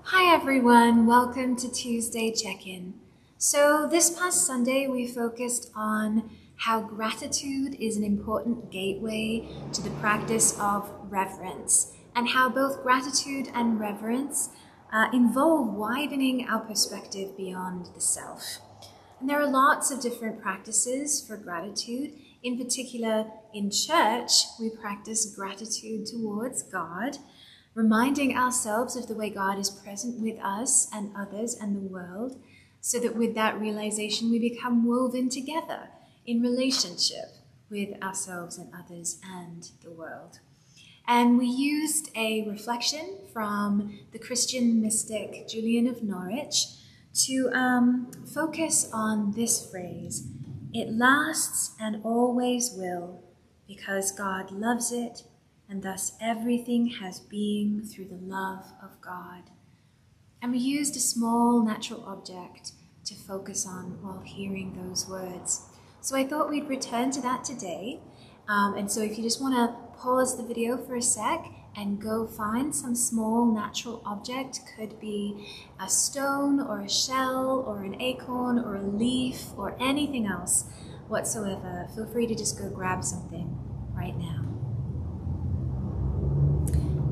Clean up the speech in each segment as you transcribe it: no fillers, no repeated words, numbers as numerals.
Hi everyone, welcome to Tuesday Check-In. So this past Sunday we focused on how gratitude is an important gateway to the practice of reverence, and how both gratitude and reverence involve widening our perspective beyond the self. And there are lots of different practices for gratitude. In particular, in church, we practice gratitude towards God, reminding ourselves of the way God is present with us and others and the world, so that with that realization we become woven together in relationship with ourselves and others and the world. And we used a reflection from the Christian mystic Julien of Norwich to focus on this phrase: it lasts and always will, because God loves it, and thus everything has being through the love of God. And we used a small natural object to focus on while hearing those words. So I thought we'd return to that today. And so if you just want to pause the video for a sec and go find some small natural object, could be a stone or a shell or an acorn or a leaf or anything else whatsoever, feel free to just go grab something right now.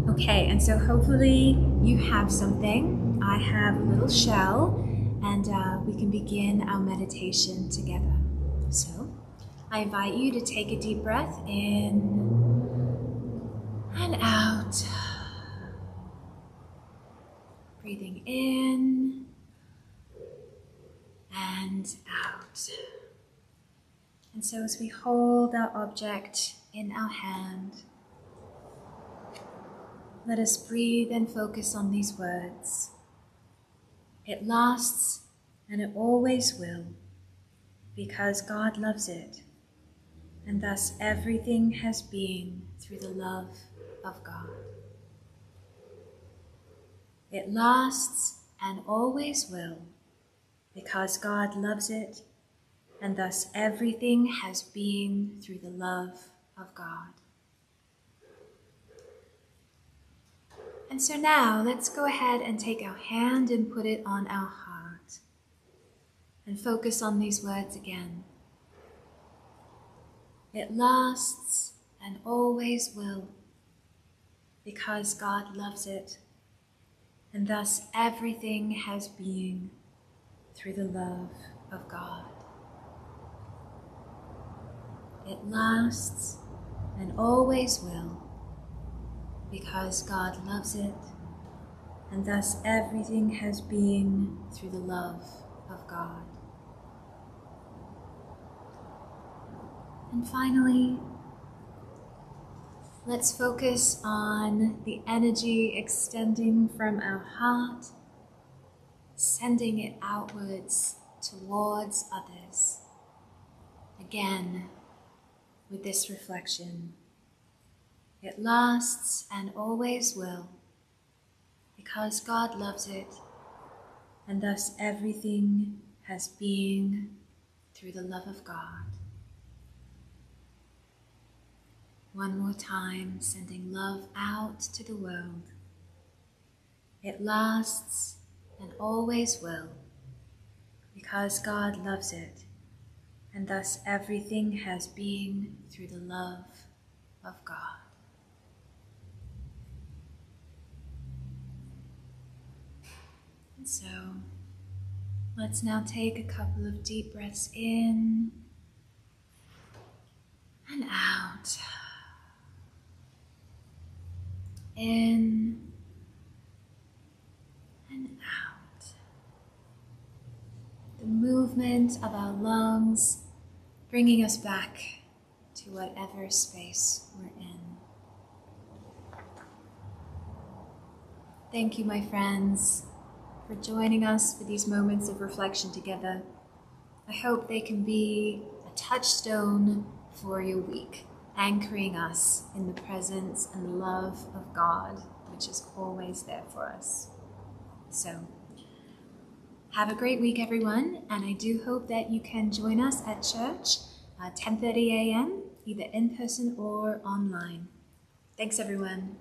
Okay, and so hopefully you have something. I have a little shell, and we can begin our meditation together. So I invite you to take a deep breath in and out. Breathing in and out. And so as we hold our object in our hand, let us breathe and focus on these words. It lasts and it always will, because God loves it, and thus everything has being through the love of God. It lasts and always will, because God loves it, and thus everything has being through the love of God. And so now let's go ahead and take our hand and put it on our heart and focus on these words again. It lasts and always will, because God loves it, and thus everything has being through the love of God. It lasts and always will, because God loves it, and thus everything has being through the love of God. And finally, let's focus on the energy extending from our heart, sending it outwards towards others. Again, with this reflection: it lasts and always will, because God loves it, and thus everything has being through the love of God. One more time, sending love out to the world. It lasts and always will, because God loves it, and thus everything has being through the love of God. And so, let's now take a couple of deep breaths in and out. In and out. The movement of our lungs bringing us back to whatever space we're in. Thank you, my friends, for joining us for these moments of reflection together. I hope they can be a touchstone for your week, anchoring us in the presence and the love of God, which is always there for us. So, have a great week, everyone, and I do hope that you can join us at church at 10:30 a.m., either in person or online. Thanks, everyone.